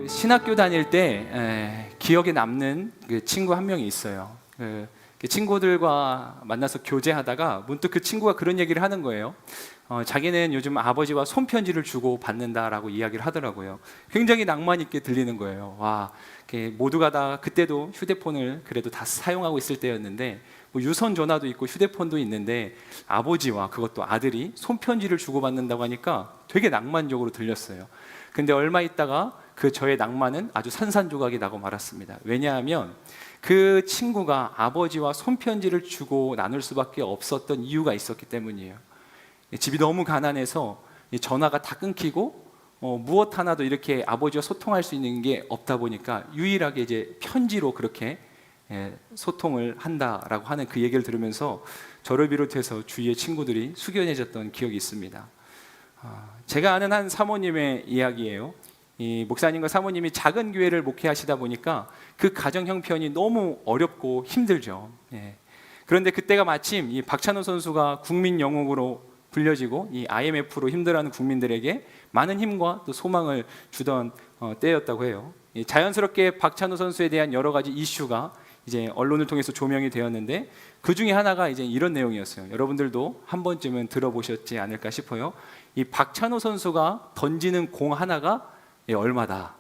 신학교 다닐 때 기억에 남는 그 친구 한 명이 있어요. 그 친구들과 만나서 교제하다가 문득 그 친구가 그런 얘기를 하는 거예요. 자기는 요즘 아버지와 손편지를 주고 받는다라고 이야기를 하더라고요. 굉장히 낭만 있게 들리는 거예요. 와, 모두가 다 그때도 휴대폰을 그래도 다 사용하고 있을 때였는데 뭐 유선 전화도 있고 휴대폰도 있는데 아버지와 그것도 아들이 손편지를 주고받는다고 하니까 되게 낭만적으로 들렸어요. 근데 얼마 있다가 그 저의 낭만은 아주 산산조각이 나고 말았습니다. 왜냐하면 그 친구가 아버지와 손편지를 주고 나눌 수밖에 없었던 이유가 있었기 때문이에요. 집이 너무 가난해서 전화가 다 끊기고 무엇 하나도 이렇게 아버지와 소통할 수 있는 게 없다 보니까 유일하게 이제 편지로 그렇게 소통을 한다라고 하는 그 얘기를 들으면서 저를 비롯해서 주위의 친구들이 숙연해졌던 기억이 있습니다. 제가 아는 한 사모님의 이야기예요. 이 목사님과 사모님이 작은 교회를 목회하시다 보니까 그 가정 형편이 너무 어렵고 힘들죠. 그런데 그때가 마침 이 박찬호 선수가 국민 영웅으로 불려지고 이 IMF로 힘들어하는 국민들에게 많은 힘과 또 소망을 주던 때였다고 해요. 자연스럽게 박찬호 선수에 대한 여러 가지 이슈가 이제 언론을 통해서 조명이 되었는데 그 중에 하나가 이제 이런 내용이었어요. 여러분들도 한 번쯤은 들어보셨지 않을까 싶어요. 이 박찬호 선수가 던지는 공 하나가 얼마다.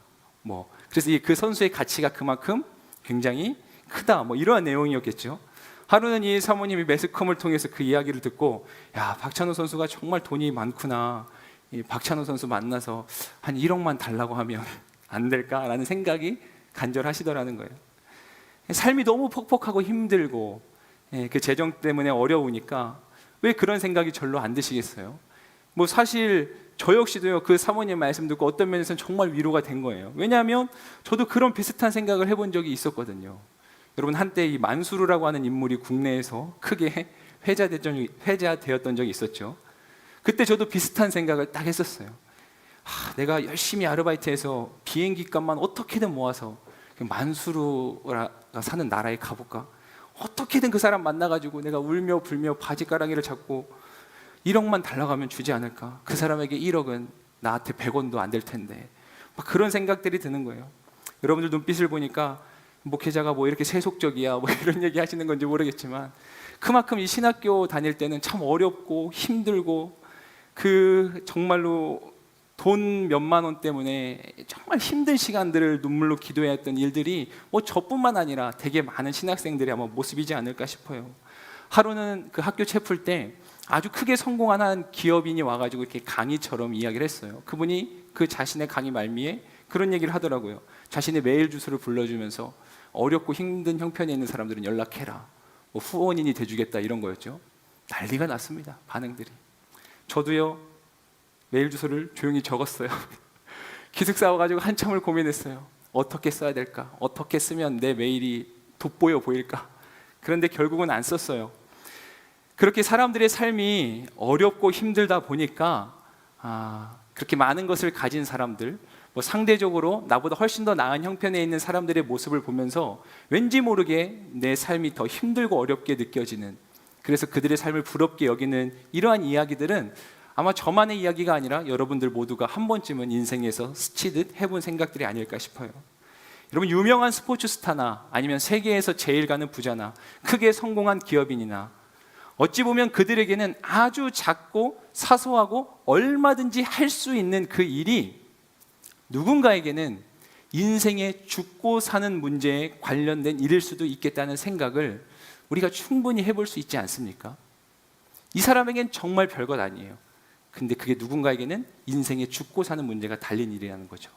그래서 그 선수의 가치가 그만큼 굉장히 크다. 이러한 내용이었겠죠. 하루는 이 사모님이 매스컴을 통해서 그 이야기를 듣고, 야, 박찬호 선수가 정말 돈이 많구나. 이 박찬호 선수 만나서 한 1억만 달라고 하면 안 될까라는 생각이 간절하시더라는 거예요. 삶이 너무 퍽퍽하고 힘들고 그 재정 때문에 어려우니까 왜 그런 생각이 절로 안 드시겠어요? 사실 저 역시도요, 그 사모님 말씀 듣고 어떤 면에서는 정말 위로가 된 거예요. 왜냐하면 저도 그런 비슷한 생각을 해본 적이 있었거든요. 여러분, 한때 이 만수르라고 하는 인물이 국내에서 크게 회자되었던 적이 있었죠. 그때 저도 비슷한 생각을 딱 했었어요. 내가 열심히 아르바이트해서 비행기 값만 어떻게든 모아서 만수르가 사는 나라에 가볼까? 어떻게든 그 사람 만나가지고 내가 울며 불며 바지가랑이를 잡고 1억만 달라고 하면 주지 않을까? 그 사람에게 1억은 나한테 100원도 안 될 텐데. 그런 생각들이 드는 거예요. 여러분들 눈빛을 보니까 목회자가 이렇게 세속적이야 이런 얘기 하시는 건지 모르겠지만 그만큼 이 신학교 다닐 때는 참 어렵고 힘들고 그 정말로 돈 몇만 원 때문에 정말 힘든 시간들을 눈물로 기도해야 했던 일들이 저뿐만 아니라 되게 많은 신학생들의 아마 모습이지 않을까 싶어요. 하루는 그 학교 채플 때 아주 크게 성공한 한 기업인이 와가지고 이렇게 강의처럼 이야기를 했어요. 그분이 그 자신의 강의 말미에 그런 얘기를 하더라고요. 자신의 메일 주소를 불러주면서 어렵고 힘든 형편에 있는 사람들은 연락해라. 후원인이 돼주겠다 이런 거였죠. 난리가 났습니다. 반응들이. 저도요, 메일 주소를 조용히 적었어요. 기숙사 와가지고 한참을 고민했어요. 어떻게 써야 될까? 어떻게 쓰면 내 메일이 돋보여 보일까? 그런데 결국은 안 썼어요. 그렇게 사람들의 삶이 어렵고 힘들다 보니까 그렇게 많은 것을 가진 사람들, 상대적으로 나보다 훨씬 더 나은 형편에 있는 사람들의 모습을 보면서 왠지 모르게 내 삶이 더 힘들고 어렵게 느껴지는, 그래서 그들의 삶을 부럽게 여기는 이러한 이야기들은 아마 저만의 이야기가 아니라 여러분들 모두가 한 번쯤은 인생에서 스치듯 해본 생각들이 아닐까 싶어요. 여러분, 유명한 스포츠 스타나 아니면 세계에서 제일 가는 부자나 크게 성공한 기업인이나 어찌 보면 그들에게는 아주 작고 사소하고 얼마든지 할 수 있는 그 일이 누군가에게는 인생의 죽고 사는 문제에 관련된 일일 수도 있겠다는 생각을 우리가 충분히 해볼 수 있지 않습니까? 이 사람에겐 정말 별것 아니에요. 근데 그게 누군가에게는 인생의 죽고 사는 문제가 달린 일이라는 거죠.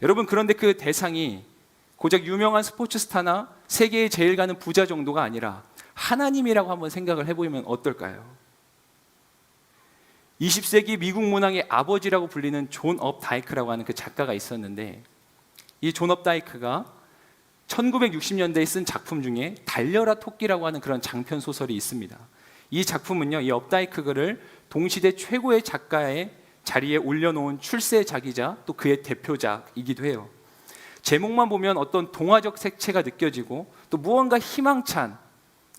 여러분, 그런데 그 대상이 고작 유명한 스포츠 스타나 세계에 제일 가는 부자 정도가 아니라 하나님이라고 한번 생각을 해보면 어떨까요? 20세기 미국 문학의 아버지라고 불리는 존 업다이크라고 하는 그 작가가 있었는데, 이 존 업다이크가 1960년대에 쓴 작품 중에 달려라 토끼라고 하는 그런 장편 소설이 있습니다. 이 작품은요, 이 업다이크 글을 동시대 최고의 작가의 자리에 올려놓은 출세작이자 또 그의 대표작이기도 해요. 제목만 보면 어떤 동화적 색채가 느껴지고 또 무언가 희망찬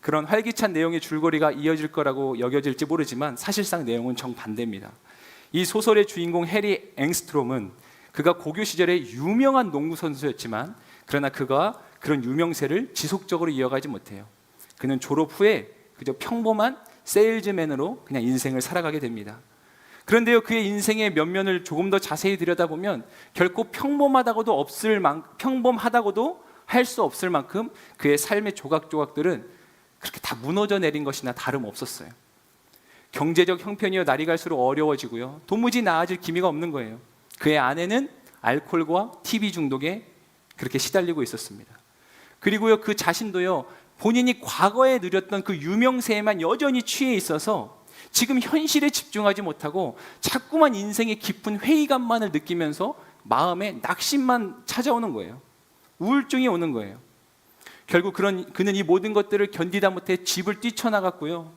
그런 활기찬 내용의 줄거리가 이어질 거라고 여겨질지 모르지만 사실상 내용은 정반대입니다. 이 소설의 주인공 해리 앵스트롬은 그가 고교 시절에 유명한 농구 선수였지만 그러나 그가 그런 유명세를 지속적으로 이어가지 못해요. 그는 졸업 후에 그저 평범한 세일즈맨으로 그냥 인생을 살아가게 됩니다. 그런데요, 그의 인생의 면면을 조금 더 자세히 들여다보면 결코 평범하다고도 할 수 없을 만큼 그의 삶의 조각조각들은 그렇게 다 무너져 내린 것이나 다름없었어요. 경제적 형편이요 날이 갈수록 어려워지고요, 도무지 나아질 기미가 없는 거예요. 그의 아내는 알코올과 TV 중독에 그렇게 시달리고 있었습니다. 그리고요, 그 자신도요, 본인이 과거에 누렸던 그 유명세에만 여전히 취해 있어서 지금 현실에 집중하지 못하고 자꾸만 인생의 깊은 회의감만을 느끼면서 마음에 낙심만 찾아오는 거예요. 우울증이 오는 거예요. 결국 그는 이 모든 것들을 견디다 못해 집을 뛰쳐나갔고요,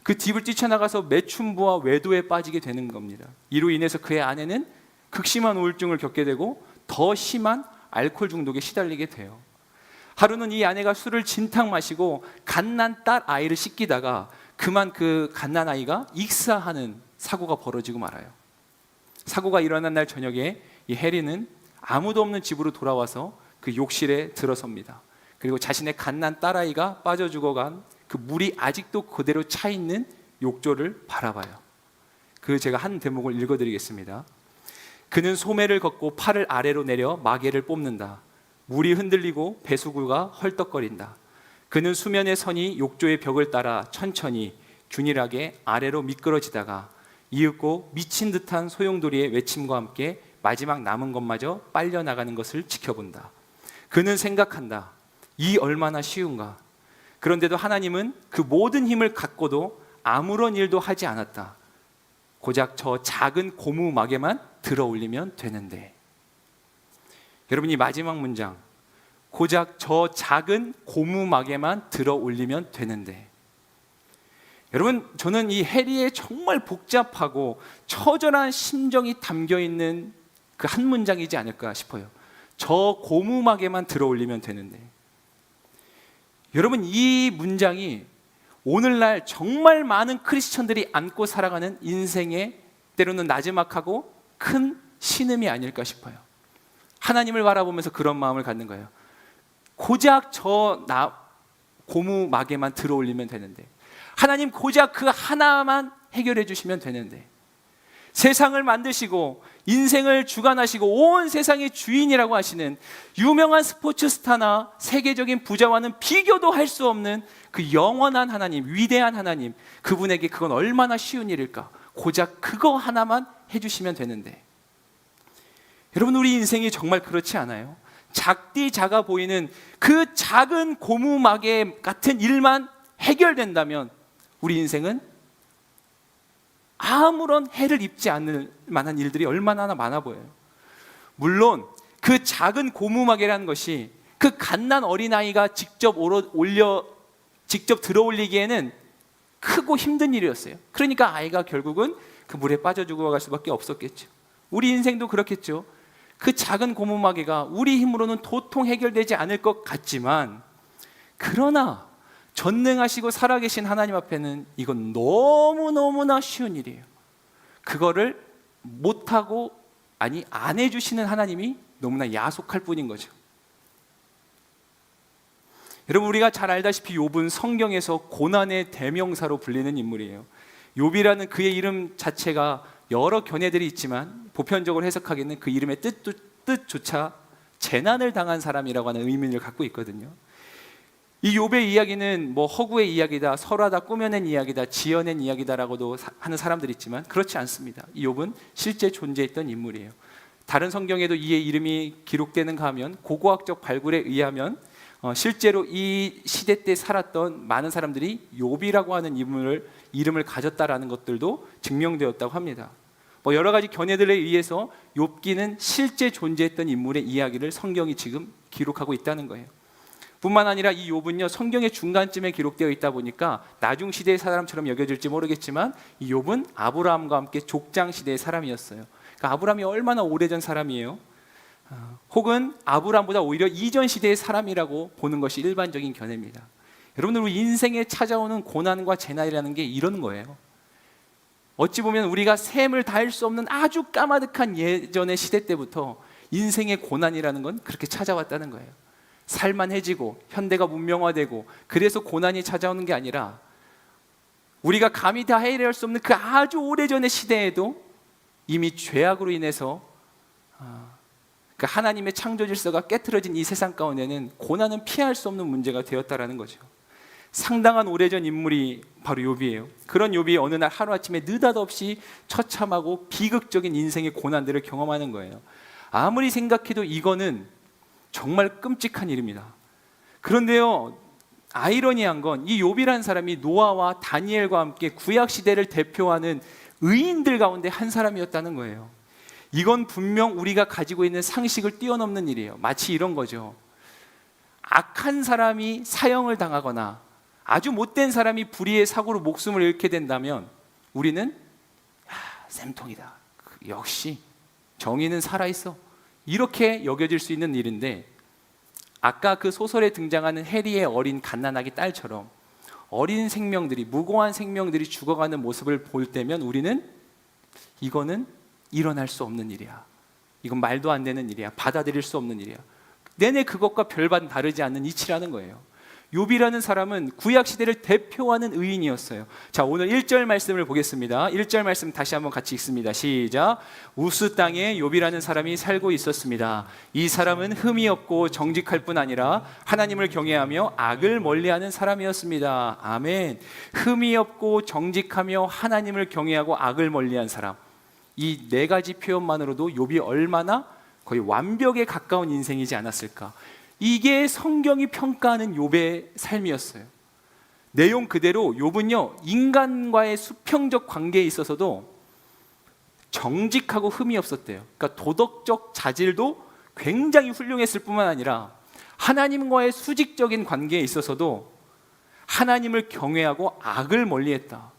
그 집을 뛰쳐나가서 매춘부와 외도에 빠지게 되는 겁니다. 이로 인해서 그의 아내는 극심한 우울증을 겪게 되고 더 심한 알코올 중독에 시달리게 돼요. 하루는 이 아내가 술을 진탕 마시고 갓난 딸 아이를 씻기다가 그만 그 갓난 아이가 익사하는 사고가 벌어지고 말아요. 사고가 일어난 날 저녁에 이 해리는 아무도 없는 집으로 돌아와서 그 욕실에 들어섭니다. 그리고 자신의 갓난 딸아이가 빠져 죽어간 그 물이 아직도 그대로 차 있는 욕조를 바라봐요. 제가 한 대목을 읽어드리겠습니다. 그는 소매를 걷고 팔을 아래로 내려 마개를 뽑는다. 물이 흔들리고 배수구가 헐떡거린다. 그는 수면의 선이 욕조의 벽을 따라 천천히 균일하게 아래로 미끄러지다가 이윽고 미친 듯한 소용돌이의 외침과 함께 마지막 남은 것마저 빨려나가는 것을 지켜본다. 그는 생각한다. 이 얼마나 쉬운가. 그런데도 하나님은 그 모든 힘을 갖고도 아무런 일도 하지 않았다. 고작 저 작은 고무막에만 들어 올리면 되는데. 여러분, 이 마지막 문장, 고작 저 작은 고무막에만 들어 올리면 되는데. 여러분, 저는 이 해리의 정말 복잡하고 처절한 심정이 담겨있는 그 한 문장이지 않을까 싶어요. 저 고무막에만 들어 올리면 되는데. 여러분, 이 문장이 오늘날 정말 많은 크리스천들이 안고 살아가는 인생의 때로는 나지막하고 큰 신음이 아닐까 싶어요. 하나님을 바라보면서 그런 마음을 갖는 거예요. 고작 고무막에만 들어 올리면 되는데, 하나님 고작 그 하나만 해결해 주시면 되는데, 세상을 만드시고 인생을 주관하시고 온 세상의 주인이라고 하시는 유명한 스포츠 스타나 세계적인 부자와는 비교도 할 수 없는 그 영원한 하나님, 위대한 하나님, 그분에게 그건 얼마나 쉬운 일일까? 고작 그거 하나만 해주시면 되는데. 여러분, 우리 인생이 정말 그렇지 않아요? 작디 작아 보이는 그 작은 고무막에 같은 일만 해결된다면 우리 인생은 아무런 해를 입지 않을 만한 일들이 얼마나 많아 보여요. 물론 그 작은 고무막이라는 것이 그 갓난 어린아이가 직접 들어 올리기에는 크고 힘든 일이었어요. 그러니까 아이가 결국은 그 물에 빠져 죽어갈 수밖에 없었겠죠. 우리 인생도 그렇겠죠. 그 작은 고무마개가 우리 힘으로는 도통 해결되지 않을 것 같지만, 그러나 전능하시고 살아계신 하나님 앞에는 이건 너무너무나 쉬운 일이에요. 그거를 못하고 안 해주시는 하나님이 너무나 야속할 뿐인 거죠. 여러분, 우리가 잘 알다시피 욥은 성경에서 고난의 대명사로 불리는 인물이에요. 욥이라는 그의 이름 자체가 여러 견해들이 있지만 보편적으로 해석하기에는 그 이름의 뜻조차 재난을 당한 사람이라고 하는 의미를 갖고 있거든요. 이 욥의 이야기는 허구의 이야기다, 설화다, 꾸며낸 이야기다, 지어낸 이야기다라고도 하는 사람들이 있지만 그렇지 않습니다. 이 욥은 실제 존재했던 인물이에요. 다른 성경에도 이의 이름이 기록되는가 하면 고고학적 발굴에 의하면 실제로 이 시대 때 살았던 많은 사람들이 욥이라고 하는 이름을 가졌다라는 것들도 증명되었다고 합니다. 여러 가지 견해들에 의해서 욥기는 실제 존재했던 인물의 이야기를 성경이 지금 기록하고 있다는 거예요. 뿐만 아니라 이 욥은요, 성경의 중간쯤에 기록되어 있다 보니까 나중 시대의 사람처럼 여겨질지 모르겠지만 이 욥은 아브라함과 함께 족장 시대의 사람이었어요. 그러니까 아브라함이 얼마나 오래전 사람이에요? 혹은 아브라함보다 오히려 이전 시대의 사람이라고 보는 것이 일반적인 견해입니다. 여러분들, 우리 인생에 찾아오는 고난과 재난이라는 게 이런 거예요. 어찌 보면 우리가 셈을 다할 수 없는 아주 까마득한 예전의 시대 때부터 인생의 고난이라는 건 그렇게 찾아왔다는 거예요. 살만해지고 현대가 문명화되고 그래서 고난이 찾아오는 게 아니라 우리가 감히 다 해결할 수 없는 그 아주 오래전의 시대에도 이미 죄악으로 인해서 그 하나님의 창조 질서가 깨트려진 이 세상 가운데는 고난은 피할 수 없는 문제가 되었다라는 거죠. 상당한 오래전 인물이 바로 욥이에요. 그런 욥이 어느 날 하루아침에 느닷없이 처참하고 비극적인 인생의 고난들을 경험하는 거예요. 아무리 생각해도 이거는 정말 끔찍한 일입니다. 그런데요, 아이러니한 건 이 욥이라는 사람이 노아와 다니엘과 함께 구약 시대를 대표하는 의인들 가운데 한 사람이었다는 거예요. 이건 분명 우리가 가지고 있는 상식을 뛰어넘는 일이에요. 마치 이런 거죠. 악한 사람이 사형을 당하거나 아주 못된 사람이 불의의 사고로 목숨을 잃게 된다면 우리는 쌤통이다. 역시 정의는 살아있어. 이렇게 여겨질 수 있는 일인데, 아까 그 소설에 등장하는 해리의 어린 갓난아기 딸처럼 어린 생명들이, 무고한 생명들이 죽어가는 모습을 볼 때면 우리는 이거는 일어날 수 없는 일이야. 이건 말도 안 되는 일이야. 받아들일 수 없는 일이야. 내내 그것과 별반 다르지 않는 이치라는 거예요. 욥이라는 사람은 구약 시대를 대표하는 의인이었어요. 자, 오늘 1절 말씀을 보겠습니다. 1절 말씀 다시 한번 같이 읽습니다. 시작. 우스 땅에 욥이라는 사람이 살고 있었습니다. 이 사람은 흠이 없고 정직할 뿐 아니라 하나님을 경외하며 악을 멀리하는 사람이었습니다. 아멘. 흠이 없고 정직하며 하나님을 경외하고 악을 멀리한 사람. 이 네 가지 표현만으로도 욥이 얼마나 거의 완벽에 가까운 인생이지 않았을까. 이게 성경이 평가하는 욥의 삶이었어요. 내용 그대로 욥은요, 인간과의 수평적 관계에 있어서도 정직하고 흠이 없었대요. 그러니까 도덕적 자질도 굉장히 훌륭했을 뿐만 아니라 하나님과의 수직적인 관계에 있어서도 하나님을 경외하고 악을 멀리했다.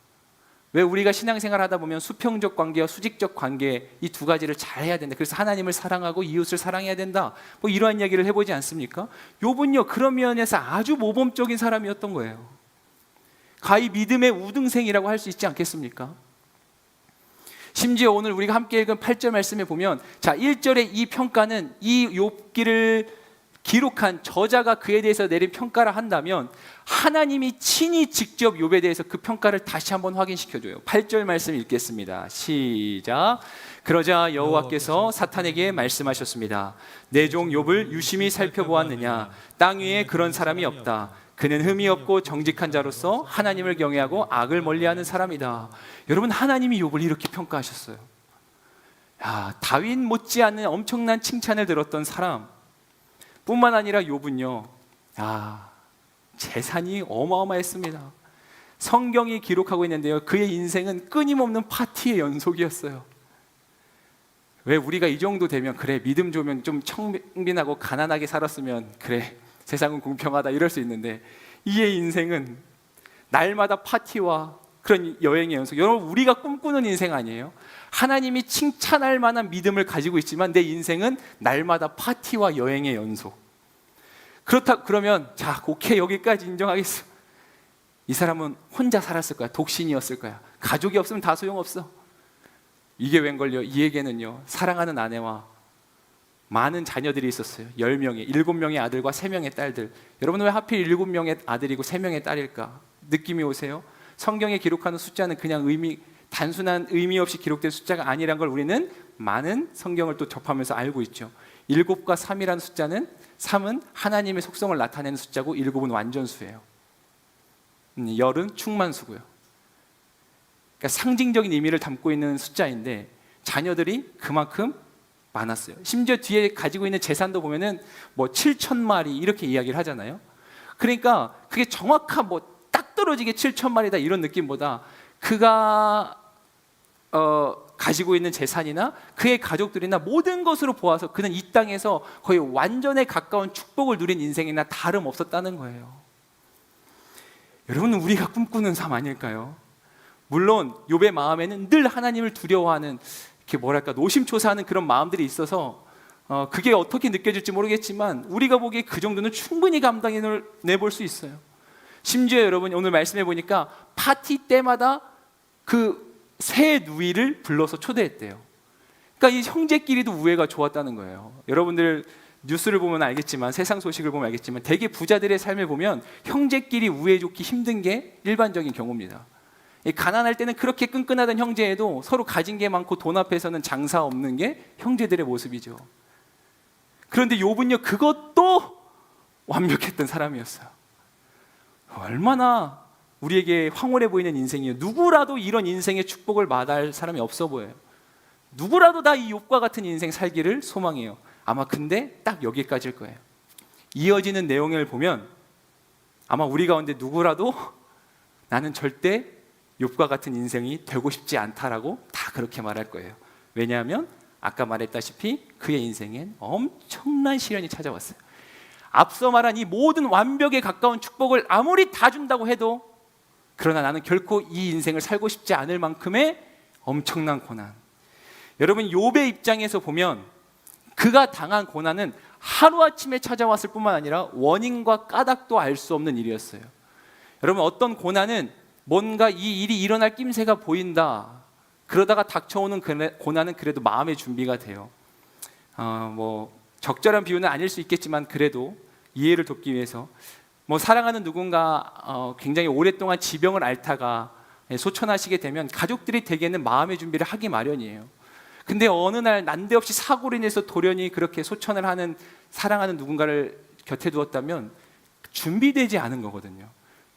왜 우리가 신앙생활 하다 보면 수평적 관계와 수직적 관계, 이 두 가지를 잘 해야 된다. 그래서 하나님을 사랑하고 이웃을 사랑해야 된다. 뭐 이러한 이야기를 해보지 않습니까? 욥은요, 그런 면에서 아주 모범적인 사람이었던 거예요. 가히 믿음의 우등생이라고 할 수 있지 않겠습니까? 심지어 오늘 우리가 함께 읽은 8절 말씀에 보면, 자, 1절의 이 평가는 이 욥기를 기록한 저자가 그에 대해서 내린 평가를 한다면 하나님이 친히 직접 욥에 대해서 그 평가를 다시 한번 확인시켜줘요. 8절 말씀 읽겠습니다. 시작. 그러자 여호와께서 사탄에게 말씀하셨습니다. 내 종 욥을 유심히 살펴보았느냐? 땅 위에 그런 사람이 없다. 그는 흠이 없고 정직한 자로서 하나님을 경외하고 악을 멀리하는 사람이다. 여러분, 하나님이 욥을 이렇게 평가하셨어요. 야, 다윗 못지않은 엄청난 칭찬을 들었던 사람 뿐만 아니라 욥은요, 재산이 어마어마했습니다. 성경이 기록하고 있는데요, 그의 인생은 끊임없는 파티의 연속이었어요. 왜 우리가 이 정도 되면 그래, 믿음 좋으면 좀 청빈하고 가난하게 살았으면 그래, 세상은 공평하다 이럴 수 있는데, 이의 인생은 날마다 파티와 그런 여행의 연속. 여러분, 우리가 꿈꾸는 인생 아니에요? 하나님이 칭찬할 만한 믿음을 가지고 있지만 내 인생은 날마다 파티와 여행의 연속. 그렇다 그러면 자, 오케이, 여기까지 인정하겠어. 이 사람은 혼자 살았을 거야. 독신이었을 거야. 가족이 없으면 다 소용없어. 이게 웬걸요? 이에게는요, 사랑하는 아내와 많은 자녀들이 있었어요. 10명의, 7명의 아들과 3명의 딸들. 여러분, 왜 하필 7명의 아들이고 3명의 딸일까? 느낌이 오세요? 성경에 기록하는 숫자는 그냥 단순한 의미 없이 기록된 숫자가 아니란 걸 우리는 많은 성경을 또 접하면서 알고 있죠. 7과 3이라는 숫자는, 3은 하나님의 속성을 나타내는 숫자고 7은 완전수예요. 10은 충만수고요. 그러니까 상징적인 의미를 담고 있는 숫자인데 자녀들이 그만큼 많았어요. 심지어 뒤에 가지고 있는 재산도 보면은 뭐 7,000마리 이렇게 이야기를 하잖아요. 그러니까 그게 정확한 딱 떨어지게 7,000마리다 이런 느낌보다 그가 가지고 있는 재산이나 그의 가족들이나 모든 것으로 보아서 그는 이 땅에서 거의 완전에 가까운 축복을 누린 인생이나 다름없었다는 거예요. 여러분, 우리가 꿈꾸는 삶 아닐까요? 물론 욥의 마음에는 늘 하나님을 두려워하는, 이렇게 노심초사하는 그런 마음들이 있어서 그게 어떻게 느껴질지 모르겠지만 우리가 보기에 그 정도는 충분히 감당해내볼 수 있어요. 심지어 여러분, 오늘 말씀해 보니까 파티 때마다 그 세 누이를 불러서 초대했대요. 그러니까 이 형제끼리도 우애가 좋았다는 거예요. 여러분들 뉴스를 보면 알겠지만, 세상 소식을 보면 알겠지만, 대개 부자들의 삶을 보면 형제끼리 우애 좋기 힘든 게 일반적인 경우입니다. 가난할 때는 그렇게 끈끈하던 형제에도 서로 가진 게 많고 돈 앞에서는 장사 없는 게 형제들의 모습이죠. 그런데 욥은요, 그것도 완벽했던 사람이었어요. 얼마나 우리에게 황홀해 보이는 인생이에요. 누구라도 이런 인생의 축복을 마다할 사람이 없어 보여요. 누구라도 다 이 욥과 같은 인생 살기를 소망해요. 아마 근데 딱 여기까지일 거예요. 이어지는 내용을 보면 아마 우리 가운데 누구라도 나는 절대 욥과 같은 인생이 되고 싶지 않다라고 다 그렇게 말할 거예요. 왜냐하면 아까 말했다시피 그의 인생엔 엄청난 시련이 찾아왔어요. 앞서 말한 이 모든 완벽에 가까운 축복을 아무리 다 준다고 해도, 그러나 나는 결코 이 인생을 살고 싶지 않을 만큼의 엄청난 고난. 여러분, 욥의 입장에서 보면 그가 당한 고난은 하루아침에 찾아왔을 뿐만 아니라 원인과 까닭도 알 수 없는 일이었어요. 여러분, 어떤 고난은 뭔가 이 일이 일어날 낌새가 보인다, 그러다가 닥쳐오는 고난은 그래도 마음의 준비가 돼요. 적절한 비유는 아닐 수 있겠지만 그래도 이해를 돕기 위해서, 사랑하는 누군가 굉장히 오랫동안 지병을 앓다가 소천하시게 되면 가족들이 대개는 마음의 준비를 하기 마련이에요. 근데 어느 날 난데없이 사고로 인해서 돌연히 그렇게 소천을 하는 사랑하는 누군가를 곁에 두었다면 준비되지 않은 거거든요.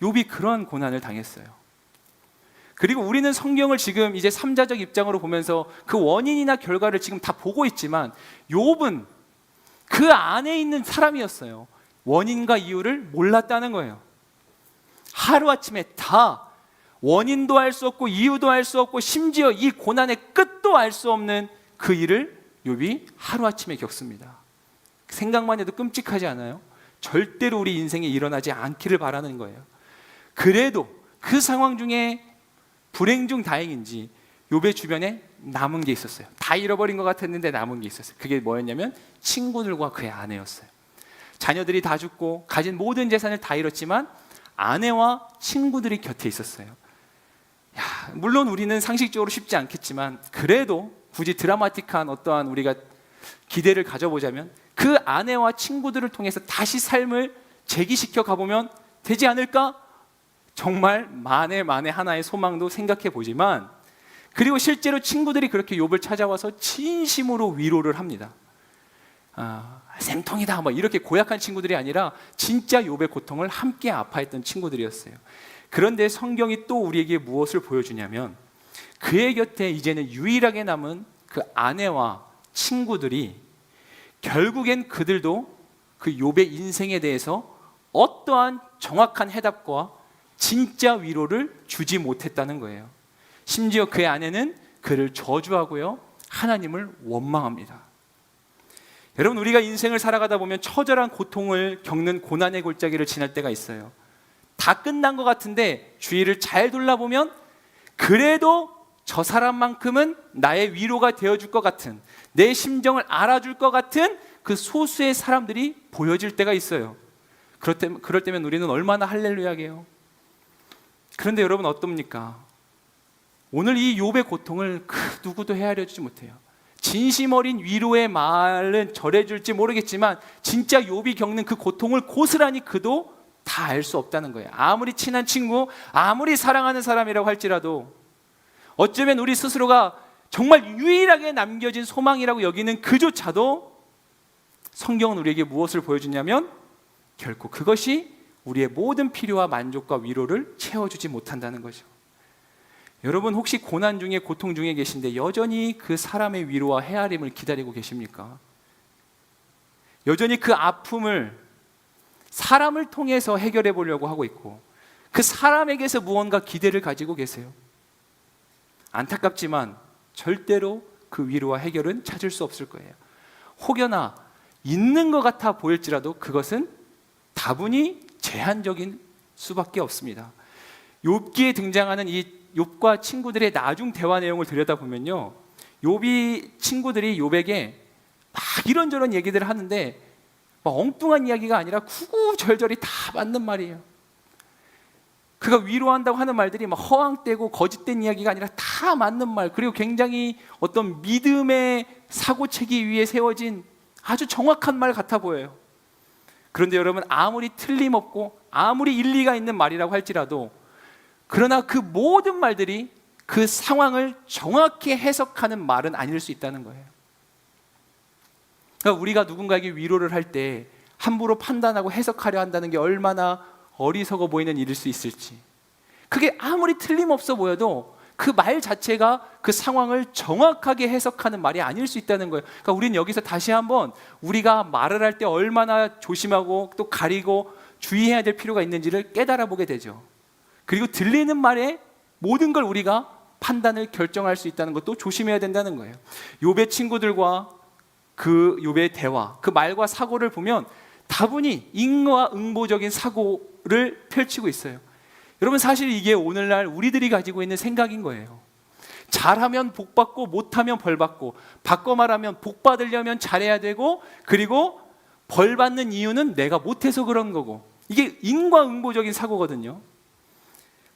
욥이 그러한 고난을 당했어요. 그리고 우리는 성경을 지금 이제 3자적 입장으로 보면서 그 원인이나 결과를 지금 다 보고 있지만, 욥은 그 안에 있는 사람이었어요. 원인과 이유를 몰랐다는 거예요. 하루아침에 다 원인도 알 수 없고 이유도 알 수 없고 심지어 이 고난의 끝도 알 수 없는 그 일을 욥이 하루아침에 겪습니다. 생각만 해도 끔찍하지 않아요? 절대로 우리 인생에 일어나지 않기를 바라는 거예요. 그래도 그 상황 중에 불행 중 다행인지 욥의 주변에 남은 게 있었어요. 다 잃어버린 것 같았는데 남은 게 있었어요. 그게 뭐였냐면 친구들과 그의 아내였어요. 자녀들이 다 죽고 가진 모든 재산을 다 잃었지만 아내와 친구들이 곁에 있었어요. 물론 우리는 상식적으로 쉽지 않겠지만 그래도 굳이 드라마틱한 어떠한 우리가 기대를 가져보자면 그 아내와 친구들을 통해서 다시 삶을 재기시켜 가보면 되지 않을까? 정말 만에 하나의 소망도 생각해 보지만, 그리고 실제로 친구들이 그렇게 욥을 찾아와서 진심으로 위로를 합니다. 생통이다 이렇게 고약한 친구들이 아니라 진짜 욥의 고통을 함께 아파했던 친구들이었어요. 그런데 성경이 또 우리에게 무엇을 보여주냐면, 그의 곁에 이제는 유일하게 남은 그 아내와 친구들이 결국엔 그들도 그 욥의 인생에 대해서 어떠한 정확한 해답과 진짜 위로를 주지 못했다는 거예요. 심지어 그의 아내는 그를 저주하고요, 하나님을 원망합니다. 여러분, 우리가 인생을 살아가다 보면 처절한 고통을 겪는 고난의 골짜기를 지날 때가 있어요. 다 끝난 것 같은데 주위를 잘 돌아보면 그래도 저 사람만큼은 나의 위로가 되어줄 것 같은, 내 심정을 알아줄 것 같은 그 소수의 사람들이 보여질 때가 있어요. 그럴 때면 우리는 얼마나 할렐루야게요. 그런데 여러분, 어떻습니까? 오늘 이 욥의 고통을 그 누구도 헤아려 주지 못해요. 진심 어린 위로의 말은 전해줄지 모르겠지만 진짜 욥이 겪는 그 고통을 고스란히 그도 다 알 수 없다는 거예요. 아무리 친한 친구, 아무리 사랑하는 사람이라고 할지라도 어쩌면 우리 스스로가 정말 유일하게 남겨진 소망이라고 여기는 그조차도 성경은 우리에게 무엇을 보여주냐면 결코 그것이 우리의 모든 필요와 만족과 위로를 채워주지 못한다는 거죠. 여러분, 혹시 고난 중에, 고통 중에 계신데 여전히 그 사람의 위로와 헤아림을 기다리고 계십니까? 여전히 그 아픔을 사람을 통해서 해결해 보려고 하고 있고 그 사람에게서 무언가 기대를 가지고 계세요. 안타깝지만 절대로 그 위로와 해결은 찾을 수 없을 거예요. 혹여나 있는 것 같아 보일지라도 그것은 다분히 제한적인 수밖에 없습니다. 욥기에 등장하는 이 욥과 친구들의 나중 대화 내용을 들여다보면요, 욥이 친구들이 욥에게 막 이런저런 얘기들을 하는데 막 엉뚱한 이야기가 아니라 구구절절이 다 맞는 말이에요. 그가 위로한다고 하는 말들이 막 허황되고 거짓된 이야기가 아니라 다 맞는 말, 그리고 굉장히 어떤 믿음의 사고체계 위에 세워진 아주 정확한 말 같아 보여요. 그런데 여러분, 아무리 틀림없고 아무리 일리가 있는 말이라고 할지라도, 그러나 그 모든 말들이 그 상황을 정확히 해석하는 말은 아닐 수 있다는 거예요. 그러니까 우리가 누군가에게 위로를 할 때 함부로 판단하고 해석하려 한다는 게 얼마나 어리석어 보이는 일일 수 있을지, 그게 아무리 틀림없어 보여도 그 말 자체가 그 상황을 정확하게 해석하는 말이 아닐 수 있다는 거예요. 그러니까 우리는 여기서 다시 한번 우리가 말을 할 때 얼마나 조심하고 또 가리고 주의해야 될 필요가 있는지를 깨달아 보게 되죠. 그리고 들리는 말에 모든 걸 우리가 판단을 결정할 수 있다는 것도 조심해야 된다는 거예요. 욥의 친구들과 그 욥의 대화, 그 말과 사고를 보면 다분히 인과응보적인 사고를 펼치고 있어요. 여러분, 사실 이게 오늘날 우리들이 가지고 있는 생각인 거예요. 잘하면 복받고 못하면 벌받고, 바꿔 말하면 복받으려면 잘해야 되고, 그리고 벌받는 이유는 내가 못해서 그런 거고, 이게 인과응보적인 사고거든요.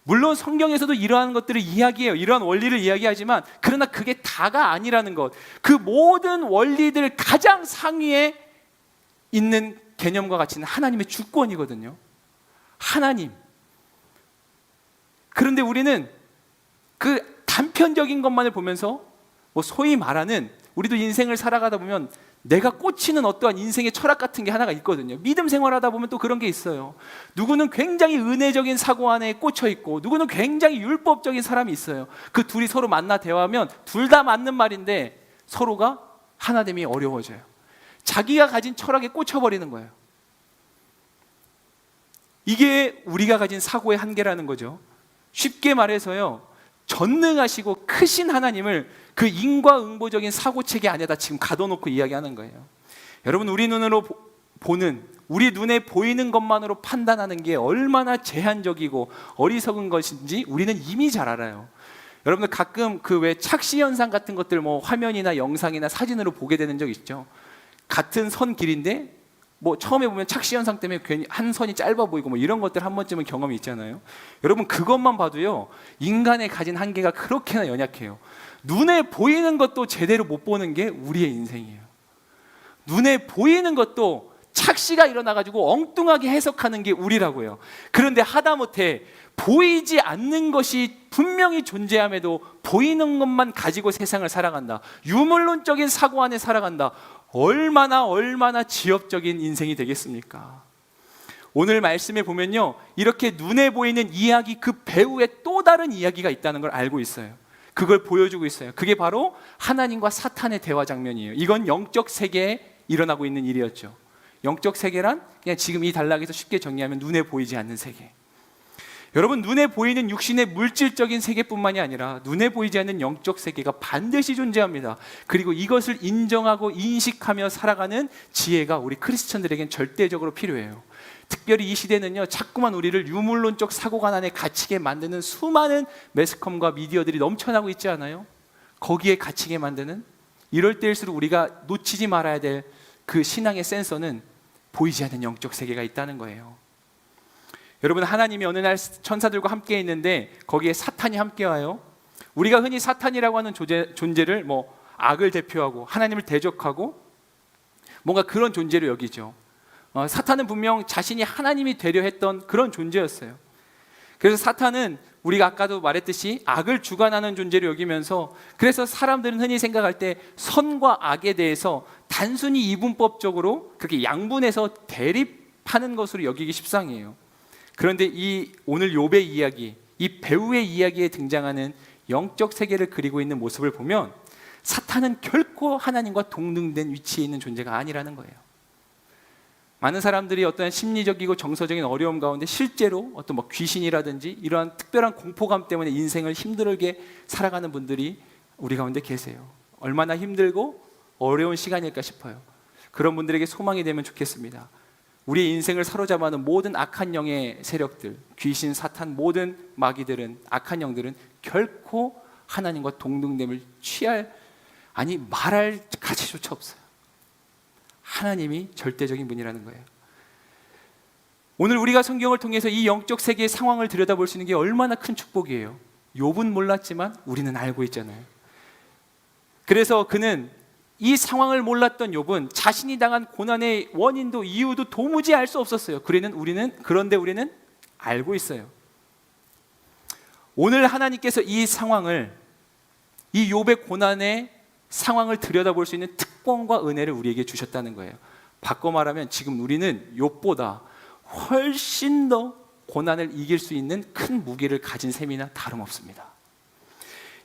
물론 성경에서도 이러한 것들을 이야기해요. 이러한 원리를 이야기하지만, 그러나 그게 다가 아니라는 것, 그 모든 원리들 가장 상위에 있는 개념과 가치는 하나님의 주권이거든요. 하나님. 그런데 우리는 그 단편적인 것만을 보면서 소위 말하는, 우리도 인생을 살아가다 보면 내가 꽂히는 어떠한 인생의 철학 같은 게 하나가 있거든요. 믿음 생활하다 보면 또 그런 게 있어요. 누구는 굉장히 은혜적인 사고 안에 꽂혀 있고, 누구는 굉장히 율법적인 사람이 있어요. 그 둘이 서로 만나 대화하면 둘 다 맞는 말인데 서로가 하나됨이 어려워져요. 자기가 가진 철학에 꽂혀버리는 거예요. 이게 우리가 가진 사고의 한계라는 거죠. 쉽게 말해서요, 전능하시고 크신 하나님을 그 인과응보적인 사고체계 안에다 지금 가둬놓고 이야기하는 거예요. 여러분, 우리 눈으로 보는, 우리 눈에 보이는 것만으로 판단하는 게 얼마나 제한적이고 어리석은 것인지 우리는 이미 잘 알아요. 여러분들 가끔 그 왜 착시 현상 같은 것들 화면이나 영상이나 사진으로 보게 되는 적 있죠. 같은 선 길인데 처음에 보면 착시 현상 때문에 괜히 한 선이 짧아 보이고 이런 것들 한 번쯤은 경험이 있잖아요. 여러분, 그것만 봐도요, 인간의 가진 한계가 그렇게나 연약해요. 눈에 보이는 것도 제대로 못 보는 게 우리의 인생이에요. 눈에 보이는 것도 착시가 일어나가지고 엉뚱하게 해석하는 게 우리라고요. 그런데 하다못해 보이지 않는 것이 분명히 존재함에도 보이는 것만 가지고 세상을 살아간다, 유물론적인 사고 안에 살아간다, 얼마나 지엽적인 인생이 되겠습니까? 오늘 말씀에 보면요, 이렇게 눈에 보이는 이야기 그 배후에 또 다른 이야기가 있다는 걸 알고 있어요. 그걸 보여주고 있어요. 그게 바로 하나님과 사탄의 대화 장면이에요. 이건 영적 세계에 일어나고 있는 일이었죠. 영적 세계란 그냥 지금 이 단락에서 쉽게 정리하면 눈에 보이지 않는 세계. 여러분, 눈에 보이는 육신의 물질적인 세계뿐만이 아니라 눈에 보이지 않는 영적 세계가 반드시 존재합니다. 그리고 이것을 인정하고 인식하며 살아가는 지혜가 우리 크리스천들에겐 절대적으로 필요해요. 특별히 이 시대는요, 자꾸만 우리를 유물론적 사고관 안에 갇히게 만드는 수많은 매스컴과 미디어들이 넘쳐나고 있지 않아요? 거기에 갇히게 만드는, 이럴 때일수록 우리가 놓치지 말아야 될 그 신앙의 센서는 보이지 않는 영적 세계가 있다는 거예요. 여러분, 하나님이 어느 날 천사들과 함께 있는데 거기에 사탄이 함께 와요. 우리가 흔히 사탄이라고 하는 존재를 악을 대표하고 하나님을 대적하고 뭔가 그런 존재로 여기죠. 사탄은 분명 자신이 하나님이 되려 했던 그런 존재였어요. 그래서 사탄은 우리가 아까도 말했듯이 악을 주관하는 존재로 여기면서, 그래서 사람들은 흔히 생각할 때 선과 악에 대해서 단순히 이분법적으로 그렇게 양분해서 대립하는 것으로 여기기 십상이에요. 그런데 이 오늘 욥의 이야기, 이 배우의 이야기에 등장하는 영적 세계를 그리고 있는 모습을 보면 사탄은 결코 하나님과 동등된 위치에 있는 존재가 아니라는 거예요. 많은 사람들이 어떤 심리적이고 정서적인 어려움 가운데 실제로 어떤 귀신이라든지 이러한 특별한 공포감 때문에 인생을 힘들게 살아가는 분들이 우리 가운데 계세요. 얼마나 힘들고 어려운 시간일까 싶어요. 그런 분들에게 소망이 되면 좋겠습니다. 우리의 인생을 사로잡아는 모든 악한 영의 세력들, 귀신, 사탄, 모든 마귀들은, 악한 영들은 결코 하나님과 동등됨을 말할 가치조차 없어요. 하나님이 절대적인 분이라는 거예요. 오늘 우리가 성경을 통해서 이 영적 세계의 상황을 들여다볼 수 있는 게 얼마나 큰 축복이에요. 욥은 몰랐지만 우리는 알고 있잖아요. 그래서 그는 이 상황을 몰랐던 욥은 자신이 당한 고난의 원인도 이유도 도무지 알 수 없었어요. 그런데 우리는 알고 있어요. 오늘 하나님께서 이 상황을, 이 욥의 고난의 상황을 들여다볼 수 있는 특권과 은혜를 우리에게 주셨다는 거예요. 바꿔 말하면 지금 우리는 욥보다 훨씬 더 고난을 이길 수 있는 큰 무기를 가진 셈이나 다름없습니다.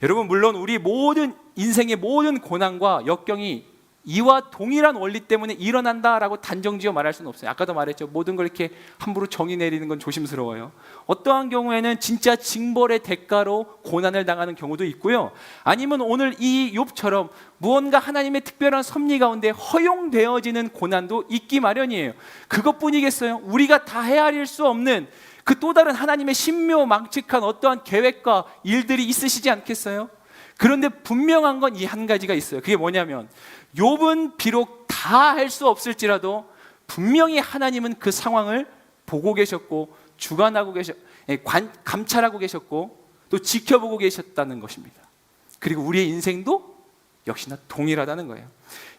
여러분, 물론 우리 모든 인생의 모든 고난과 역경이 이와 동일한 원리 때문에 일어난다라고 단정지어 말할 수는 없어요. 아까도 말했죠. 모든 걸 이렇게 함부로 정의 내리는 건 조심스러워요. 어떠한 경우에는 진짜 징벌의 대가로 고난을 당하는 경우도 있고요. 아니면 오늘 이 욥처럼 무언가 하나님의 특별한 섭리 가운데 허용되어지는 고난도 있기 마련이에요. 그것뿐이겠어요? 우리가 다 헤아릴 수 없는 그 또 다른 하나님의 신묘망측한 어떠한 계획과 일들이 있으시지 않겠어요? 그런데 분명한 건 이 한 가지가 있어요. 그게 뭐냐면 욥은 비록 다 할 수 없을지라도 분명히 하나님은 그 상황을 보고 계셨고 주관하고 감찰하고 계셨고 또 지켜보고 계셨다는 것입니다. 그리고 우리의 인생도 역시나 동일하다는 거예요.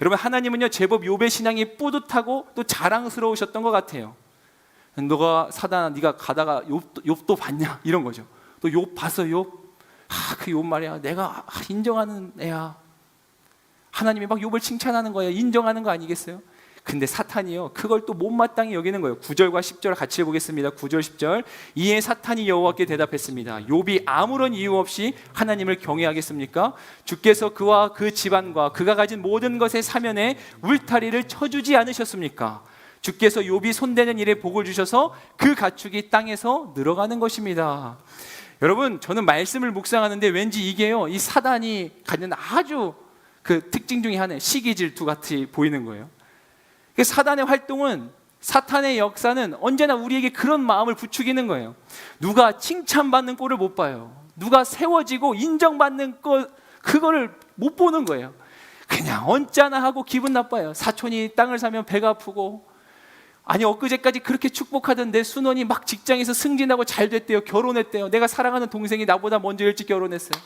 여러분, 하나님은요 제법 욥의 신앙이 뿌듯하고 또 자랑스러우셨던 것 같아요. 너가 사단아, 네가 가다가 욥도 봤냐? 이런 거죠. 또 욥 봤어, 욥? 그 욥 말이야, 내가 인정하는 애야. 하나님이 막 욥을 칭찬하는 거예요. 인정하는 거 아니겠어요? 근데 사탄이요 그걸 또 못마땅히 여기는 거예요. 9절과 10절 같이 해보겠습니다. 9절 10절. 이에 사탄이 여호와께 대답했습니다. 욥이 아무런 이유 없이 하나님을 경외하겠습니까? 주께서 그와 그 집안과 그가 가진 모든 것의 사면에 울타리를 쳐주지 않으셨습니까? 주께서 욥이 손대는 일에 복을 주셔서 그 가축이 땅에서 늘어가는 것입니다. 여러분, 저는 말씀을 묵상하는데 왠지 이게요 이 사단이 갖는 아주 그 특징 중에 하나의 시기 질투 같이 보이는 거예요. 사단의 활동은, 사탄의 역사는 언제나 우리에게 그런 마음을 부추기는 거예요. 누가 칭찬받는 꼴을 못 봐요. 누가 세워지고 인정받는 것, 그거를 못 보는 거예요. 그냥 언짢아 하고 기분 나빠요. 사촌이 땅을 사면 배가 아프고, 아니 엊그제까지 그렇게 축복하던 내 순원이 막 직장에서 승진하고 잘 됐대요. 결혼했대요. 내가 사랑하는 동생이 나보다 먼저 일찍 결혼했어요.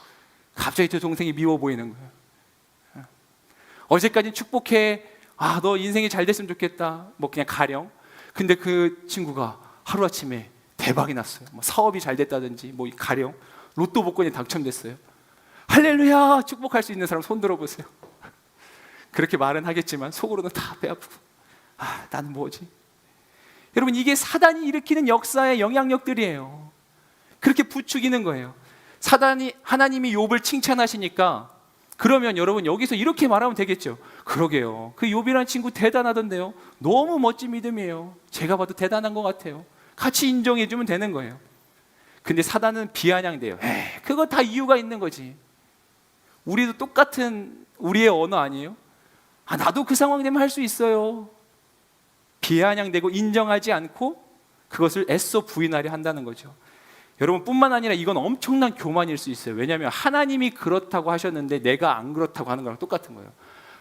갑자기 저 동생이 미워 보이는 거예요. 어제까지 축복해, 너 인생이 잘 됐으면 좋겠다, 뭐 그냥 가령. 근데 그 친구가 하루아침에 대박이 났어요. 뭐 사업이 잘 됐다든지, 뭐 가령 로또 복권이 당첨됐어요. 할렐루야, 축복할 수 있는 사람 손 들어보세요. 그렇게 말은 하겠지만 속으로는 다 배 아프고, 나는 뭐지? 여러분, 이게 사단이 일으키는 역사의 영향력들이에요. 그렇게 부추기는 거예요. 하나님이 욥을 칭찬하시니까, 그러면 여러분 여기서 이렇게 말하면 되겠죠. 그러게요, 그 욥이라는 친구 대단하던데요. 너무 멋진 믿음이에요. 제가 봐도 대단한 것 같아요. 같이 인정해 주면 되는 거예요. 근데 사단은 비아냥대요. 그거 다 이유가 있는 거지. 우리도 똑같은 우리의 언어 아니에요? 나도 그 상황 되면 할 수 있어요. 비아냥대고 인정하지 않고 그것을 애써 부인하려 한다는 거죠. 여러분, 뿐만 아니라 이건 엄청난 교만일 수 있어요. 왜냐하면 하나님이 그렇다고 하셨는데 내가 안 그렇다고 하는 거랑 똑같은 거예요.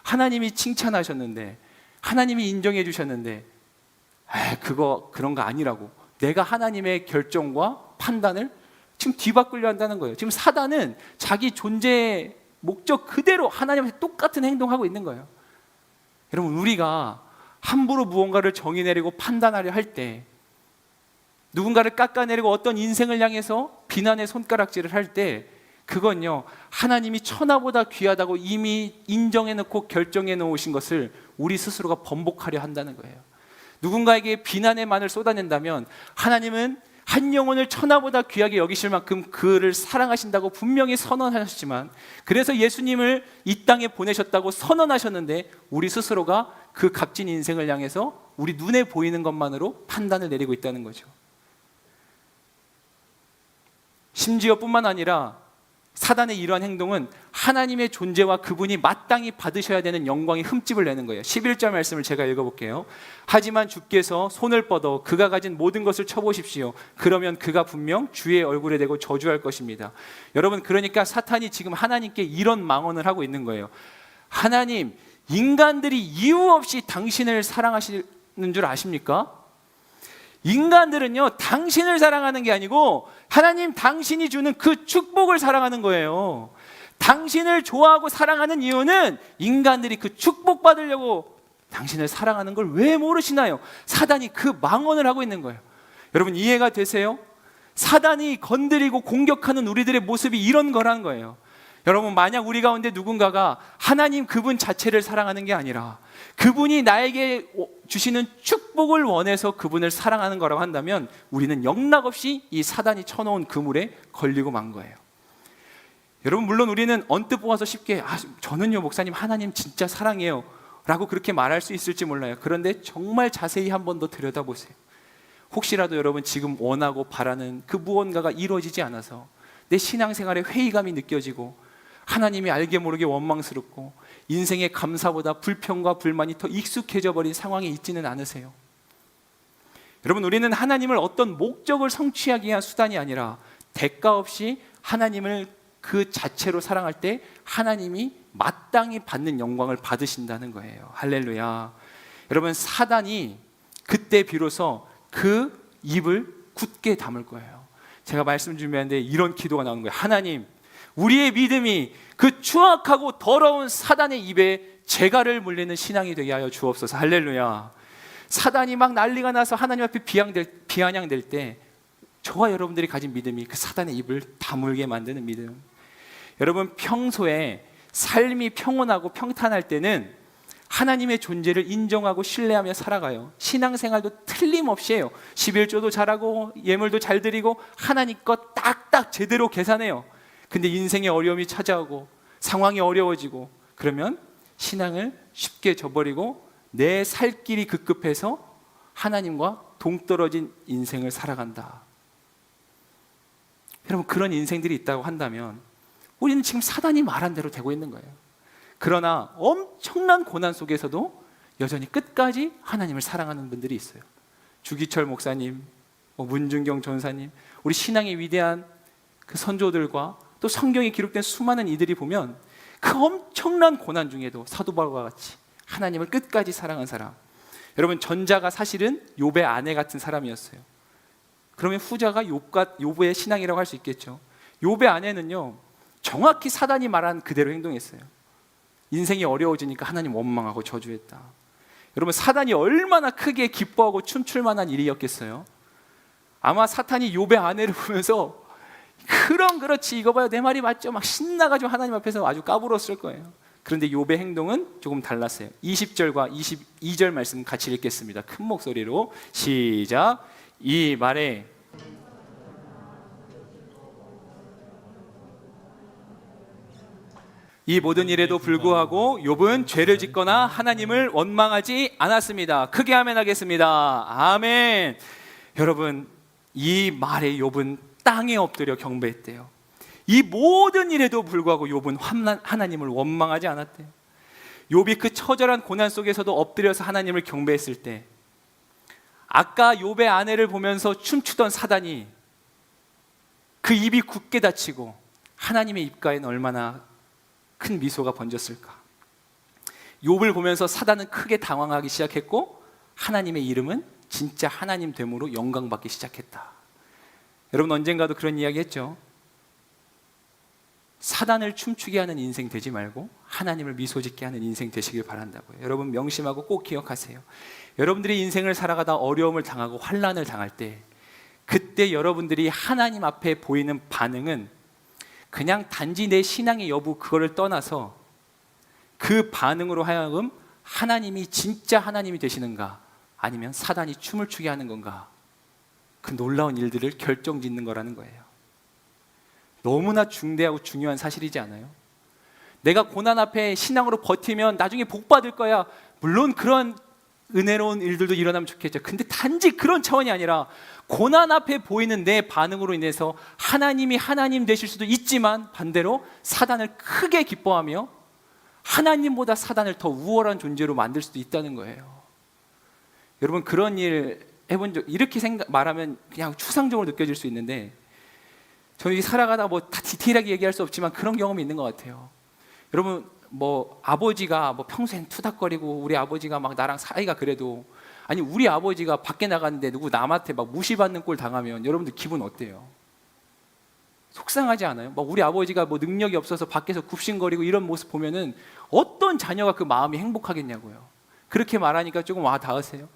하나님이 칭찬하셨는데, 하나님이 인정해 주셨는데, 그런 거 아니라고 내가 하나님의 결정과 판단을 지금 뒤바꾸려 한다는 거예요. 지금 사단은 자기 존재의 목적 그대로 하나님한테 똑같은 행동하고 있는 거예요. 여러분, 우리가 함부로 무언가를 정의 내리고 판단하려 할 때, 누군가를 깎아내리고 어떤 인생을 향해서 비난의 손가락질을 할 때, 그건요 하나님이 천하보다 귀하다고 이미 인정해 놓고 결정해 놓으신 것을 우리 스스로가 번복하려 한다는 거예요. 누군가에게 비난의 말을 쏟아낸다면 하나님은 한 영혼을 천하보다 귀하게 여기실 만큼 그를 사랑하신다고 분명히 선언하셨지만, 그래서 예수님을 이 땅에 보내셨다고 선언하셨는데, 우리 스스로가 그 값진 인생을 향해서 우리 눈에 보이는 것만으로 판단을 내리고 있다는 거죠. 심지어 뿐만 아니라 사단의 이러한 행동은 하나님의 존재와 그분이 마땅히 받으셔야 되는 영광에 흠집을 내는 거예요. 11절 말씀을 제가 읽어볼게요. 하지만 주께서 손을 뻗어 그가 가진 모든 것을 쳐보십시오. 그러면 그가 분명 주의 얼굴에 대고 저주할 것입니다. 여러분, 그러니까 사탄이 지금 하나님께 이런 망언을 하고 있는 거예요. 하나님, 인간들이 이유 없이 당신을 사랑하시는 줄 아십니까? 인간들은요, 당신을 사랑하는 게 아니고 하나님 당신이 주는 그 축복을 사랑하는 거예요. 당신을 좋아하고 사랑하는 이유는 인간들이 그 축복 받으려고 당신을 사랑하는 걸 왜 모르시나요? 사단이 그 망언을 하고 있는 거예요. 여러분 이해가 되세요? 사단이 건드리고 공격하는 우리들의 모습이 이런 거라는 거예요. 여러분 만약 우리 가운데 누군가가 하나님 그분 자체를 사랑하는 게 아니라 그분이 나에게 주시는 축복을 원해서 그분을 사랑하는 거라고 한다면 우리는 영락없이 이 사단이 쳐놓은 그물에 걸리고 만 거예요. 여러분 물론 우리는 언뜻 보아서 쉽게 저는요 목사님 하나님 진짜 사랑해요 라고 그렇게 말할 수 있을지 몰라요. 그런데 정말 자세히 한 번 더 들여다보세요. 혹시라도 여러분 지금 원하고 바라는 그 무언가가 이루어지지 않아서 내 신앙생활에 회의감이 느껴지고 하나님이 알게 모르게 원망스럽고 인생의 감사보다 불평과 불만이 더 익숙해져 버린 상황에 있지는 않으세요? 여러분 우리는 하나님을 어떤 목적을 성취하기 위한 수단이 아니라 대가 없이 하나님을 그 자체로 사랑할 때 하나님이 마땅히 받는 영광을 받으신다는 거예요. 할렐루야. 여러분 사단이 그때 비로소 그 입을 굳게 담을 거예요. 제가 말씀 준비하는데 이런 기도가 나오는 거예요. 하나님 우리의 믿음이 그 추악하고 더러운 사단의 입에 재갈을 물리는 신앙이 되게 하여 주옵소서. 할렐루야. 사단이 막 난리가 나서 하나님 앞에 비아냥될 때 저와 여러분들이 가진 믿음이 그 사단의 입을 다물게 만드는 믿음. 여러분 평소에 삶이 평온하고 평탄할 때는 하나님의 존재를 인정하고 신뢰하며 살아가요. 신앙생활도 틀림없이 해요. 11조도 잘하고 예물도 잘 드리고 하나님 것 딱딱 제대로 계산해요. 근데 인생의 어려움이 찾아오고 상황이 어려워지고 그러면 신앙을 쉽게 저버리고 내 살 길이 급급해서 하나님과 동떨어진 인생을 살아간다. 여러분 그런 인생들이 있다고 한다면 우리는 지금 사단이 말한 대로 되고 있는 거예요. 그러나 엄청난 고난 속에서도 여전히 끝까지 하나님을 사랑하는 분들이 있어요. 주기철 목사님, 문준경 전사님, 우리 신앙의 위대한 그 선조들과 또 성경에 기록된 수많은 이들이 보면 그 엄청난 고난 중에도 사도 바울과 같이 하나님을 끝까지 사랑한 사람. 여러분 전자가 사실은 욥의 아내 같은 사람이었어요. 그러면 후자가 욥의 신앙이라고 할 수 있겠죠. 욥의 아내는요 정확히 사단이 말한 그대로 행동했어요. 인생이 어려워지니까 하나님 원망하고 저주했다. 여러분 사단이 얼마나 크게 기뻐하고 춤출 만한 일이었겠어요. 아마 사탄이 욥의 아내를 보면서 그렇지 이거 봐요 내 말이 맞죠 막 신나가지고 하나님 앞에서 아주 까불었을 거예요. 그런데 욥의 행동은 조금 달랐어요. 20절과 22절 말씀 같이 읽겠습니다. 큰 목소리로 시작. 이 말에 이 모든 일에도 불구하고 욥은 죄를 짓거나 하나님을 원망하지 않았습니다. 크게 아멘 하겠습니다. 아멘. 여러분 이 말에 욥은 땅에 엎드려 경배했대요. 이 모든 일에도 불구하고 욥은 하나님을 원망하지 않았대요. 욥이 그 처절한 고난 속에서도 엎드려서 하나님을 경배했을 때 아까 욥의 아내를 보면서 춤추던 사단이 그 입이 굳게 닫히고 하나님의 입가엔 얼마나 큰 미소가 번졌을까. 욥을 보면서 사단은 크게 당황하기 시작했고 하나님의 이름은 진짜 하나님 됨으로 영광받기 시작했다. 여러분 언젠가도 그런 이야기 했죠. 사단을 춤추게 하는 인생 되지 말고 하나님을 미소 짓게 하는 인생 되시길 바란다고요. 여러분 명심하고 꼭 기억하세요. 여러분들이 인생을 살아가다 어려움을 당하고 환난을 당할 때 그때 여러분들이 하나님 앞에 보이는 반응은 그냥 단지 내 신앙의 여부 그거를 떠나서 그 반응으로 하여금 하나님이 진짜 하나님이 되시는가 아니면 사단이 춤을 추게 하는 건가, 그 놀라운 일들을 결정짓는 거라는 거예요. 너무나 중대하고 중요한 사실이지 않아요? 내가 고난 앞에 신앙으로 버티면 나중에 복 받을 거야. 물론 그런 은혜로운 일들도 일어나면 좋겠죠. 근데 단지 그런 차원이 아니라 고난 앞에 보이는 내 반응으로 인해서 하나님이 하나님 되실 수도 있지만 반대로 사단을 크게 기뻐하며 하나님보다 사단을 더 우월한 존재로 만들 수도 있다는 거예요. 여러분 그런 일 해본 적, 이렇게 말하면 그냥 추상적으로 느껴질 수 있는데 저희 살아가다 뭐 다 디테일하게 얘기할 수 없지만 그런 경험이 있는 것 같아요. 여러분 뭐 아버지가 뭐 평소엔 투닥거리고 우리 아버지가 막 나랑 사이가 그래도 아니 우리 아버지가 밖에 나갔는데 누구 남한테 막 무시받는 꼴 당하면 여러분들 기분 어때요? 속상하지 않아요? 막 우리 아버지가 뭐 능력이 없어서 밖에서 굽신거리고 이런 모습 보면은 어떤 자녀가 그 마음이 행복하겠냐고요. 그렇게 말하니까 조금 와 닿으세요?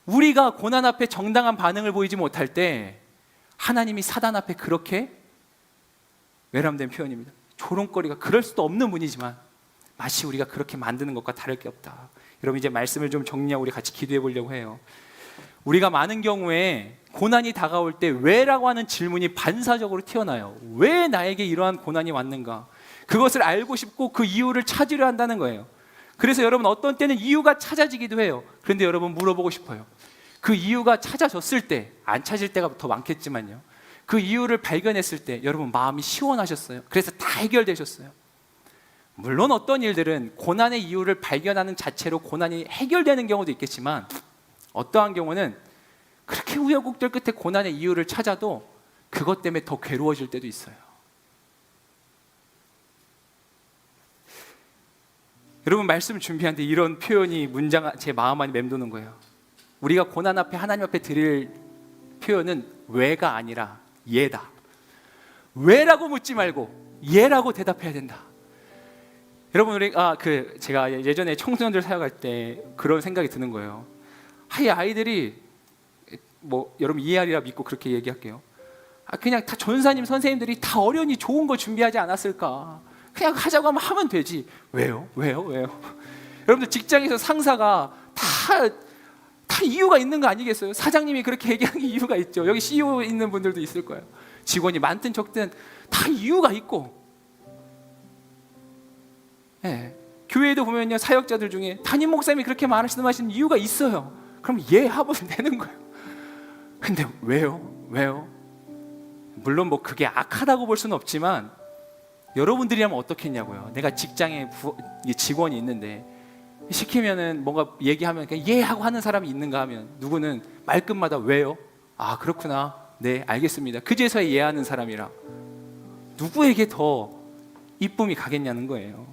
우리가 고난 앞에 정당한 반응을 보이지 못할 때 하나님이 사단 앞에 그렇게 외람된 표현입니다. 조롱거리가 그럴 수도 없는 분이지만 마치 우리가 그렇게 만드는 것과 다를 게 없다. 여러분 이제 말씀을 좀 정리하고 우리 같이 기도해 보려고 해요. 우리가 많은 경우에 고난이 다가올 때 왜라고 하는 질문이 반사적으로 튀어나와요. 왜 나에게 이러한 고난이 왔는가? 그것을 알고 싶고 그 이유를 찾으려 한다는 거예요. 그래서 여러분 어떤 때는 이유가 찾아지기도 해요. 그런데 여러분 물어보고 싶어요. 그 이유가 찾아졌을 때, 안 찾을 때가 더 많겠지만요, 그 이유를 발견했을 때 여러분 마음이 시원하셨어요? 그래서 다 해결되셨어요? 물론 어떤 일들은 고난의 이유를 발견하는 자체로 고난이 해결되는 경우도 있겠지만 어떠한 경우는 그렇게 우여곡절 끝에 고난의 이유를 찾아도 그것 때문에 더 괴로워질 때도 있어요. 여러분 말씀 준비하는데 이런 표현이 문장 제 마음 안에 맴도는 거예요. 우리가 고난 앞에 하나님 앞에 드릴 표현은 왜가 아니라 예다. 왜라고 묻지 말고 예라고 대답해야 된다. 여러분 우리가 제가 예전에 청소년들 사역할 때 그런 생각이 드는 거예요. 아이들이 뭐 여러분 이해하리라 믿고 그렇게 얘기할게요. 그냥 다 전사님 선생님들이 다 어련히 좋은 거 준비하지 않았을까? 그냥 하자고 하면 되지. 왜요? 여러분들 직장에서 상사가 다 이유가 있는 거 아니겠어요? 사장님이 그렇게 얘기하는 이유가 있죠. 여기 CEO 있는 분들도 있을 거예요. 직원이 많든 적든 다 이유가 있고, 네. 교회에도 보면요 사역자들 중에 담임 목사님이 그렇게 말씀하시는 이유가 있어요. 그럼 하면 되는 거예요. 근데 왜요? 물론 뭐 그게 악하다고 볼 수는 없지만 여러분들이라면 어떻겠냐고요. 내가 직장에 직원이 있는데 시키면은 뭔가 얘기하면 그냥 하고 하는 사람이 있는가 하면 누구는 말끝마다 왜요? 아 그렇구나. 네 알겠습니다. 그제서야 이해하는 사람이라 누구에게 더 이쁨이 가겠냐는 거예요.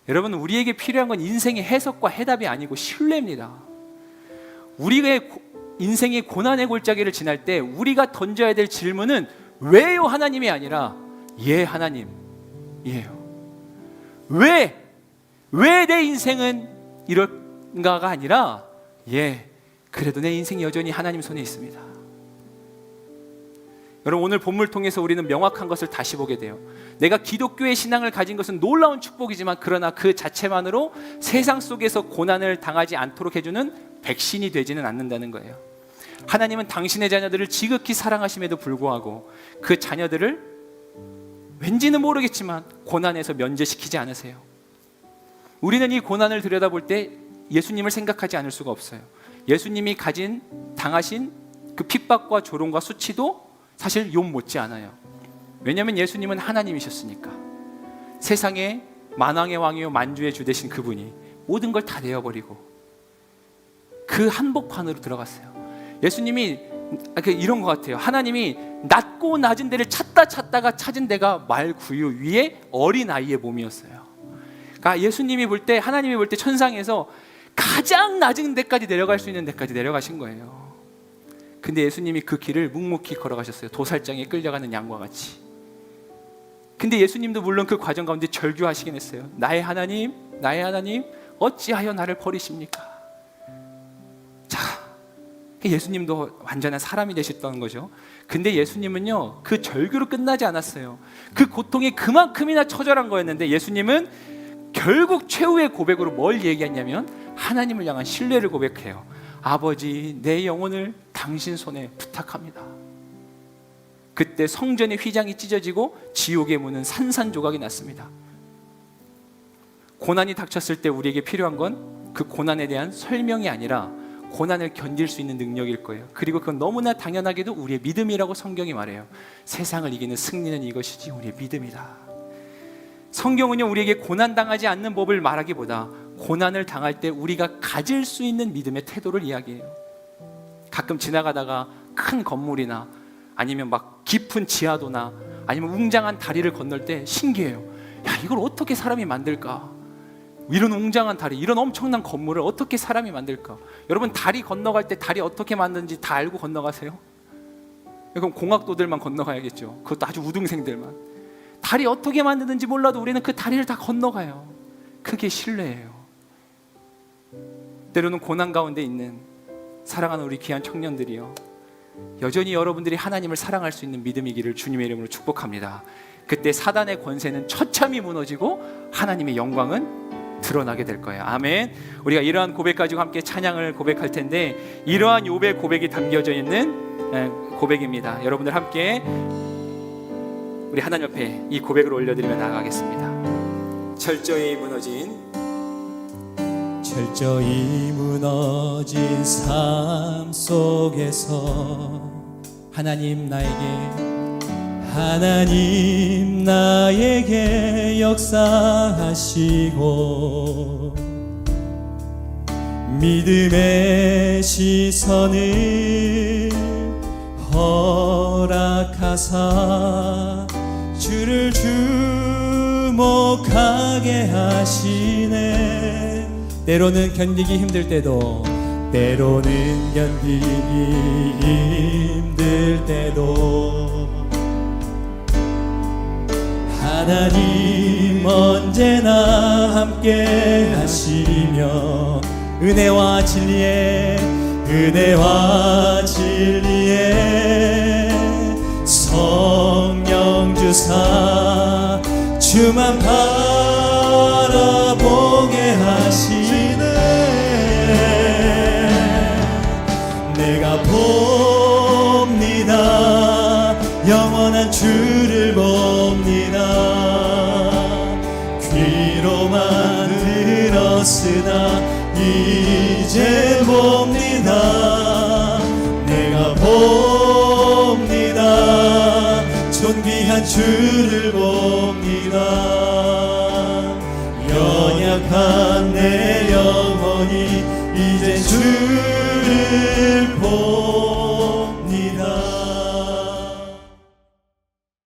여러분 우리에게 필요한 건 인생의 해석과 해답이 아니고 신뢰입니다. 우리의 인생의 고난의 골짜기를 지날 때 우리가 던져야 될 질문은 왜요 하나님이 아니라 하나님이에요. 왜 내 인생은 이런가가 아니라 그래도 내 인생이 여전히 하나님 손에 있습니다. 여러분 오늘 본문을 통해서 우리는 명확한 것을 다시 보게 돼요. 내가 기독교의 신앙을 가진 것은 놀라운 축복이지만 그러나 그 자체만으로 세상 속에서 고난을 당하지 않도록 해주는 백신이 되지는 않는다는 거예요. 하나님은 당신의 자녀들을 지극히 사랑하심에도 불구하고 그 자녀들을 왠지는 모르겠지만 고난에서 면제시키지 않으세요. 우리는 이 고난을 들여다볼 때 예수님을 생각하지 않을 수가 없어요. 예수님이 당하신 그 핍박과 조롱과 수치도 사실 욥 못지 않아요. 왜냐하면 예수님은 하나님이셨으니까. 세상의 만왕의 왕이요 만주의 주 되신 그분이 모든 걸 다 내어버리고 그 한복판으로 들어갔어요. 예수님이 이런 것 같아요. 하나님이 낮고 낮은 데를 찾다가 찾은 데가 말구유 위에 어린아이의 몸이었어요. 그러니까 예수님이 볼 때, 하나님이 볼 때 천상에서 가장 낮은 데까지 내려갈 수 있는 데까지 내려가신 거예요. 근데 예수님이 그 길을 묵묵히 걸어가셨어요. 도살장에 끌려가는 양과 같이. 근데 예수님도 물론 그 과정 가운데 절규하시긴 했어요. 나의 하나님 어찌하여 나를 버리십니까? 자, 예수님도 완전한 사람이 되셨던 거죠. 근데 예수님은요 그 절규로 끝나지 않았어요. 그 고통이 그만큼이나 처절한 거였는데 예수님은 결국 최후의 고백으로 뭘 얘기했냐면 하나님을 향한 신뢰를 고백해요. 아버지 내 영혼을 당신 손에 부탁합니다. 그때 성전의 휘장이 찢어지고 지옥의 문은 산산조각이 났습니다. 고난이 닥쳤을 때 우리에게 필요한 건 그 고난에 대한 설명이 아니라 고난을 견딜 수 있는 능력일 거예요. 그리고 그건 너무나 당연하게도 우리의 믿음이라고 성경이 말해요. 세상을 이기는 승리는 이것이지 우리의 믿음이다. 성경은요 우리에게 고난당하지 않는 법을 말하기보다 고난을 당할 때 우리가 가질 수 있는 믿음의 태도를 이야기해요. 가끔 지나가다가 큰 건물이나 아니면 막 깊은 지하도나 아니면 웅장한 다리를 건널 때 신기해요. 야 이걸 어떻게 사람이 만들까? 이런 웅장한 다리, 이런 엄청난 건물을 어떻게 사람이 만들까? 여러분, 다리 건너갈 때 다리 어떻게 만드는지 다 알고 건너가세요? 그럼 공학도들만 건너가야겠죠. 그것도 아주 우등생들만. 다리 어떻게 만드는지 몰라도 우리는 그 다리를 다 건너가요. 그게 신뢰예요. 때로는 고난 가운데 있는 사랑하는 우리 귀한 청년들이요, 여전히 여러분들이 하나님을 사랑할 수 있는 믿음이기를 주님의 이름으로 축복합니다. 그때 사단의 권세는 처참히 무너지고 하나님의 영광은 드러나게 될 거예요. 아멘. 우리가 이러한 고백 가지고 함께 찬양을 고백할 텐데, 이러한 욥의 고백이 담겨져 있는 고백입니다. 여러분들 함께 우리 하나님 옆에 이 고백을 올려드리며 나아가겠습니다. 철저히 무너진 삶 속에서 하나님 나에게 역사하시고 믿음의 시선을 허락하사 주를 주목하게 하시네. 때로는 견디기 힘들 때도 하나님 언제나 함께 하시며 은혜와 진리에 성령 주사 주만 바라보게 하시네. 내가 봅니다. 영원한 주를 봅니다. 귀로만 들었으나 이제 봅니다. 내가 봅니다. 존귀한 주를 봅니다. 연약한 내 영혼이 이제 주를 봅니다.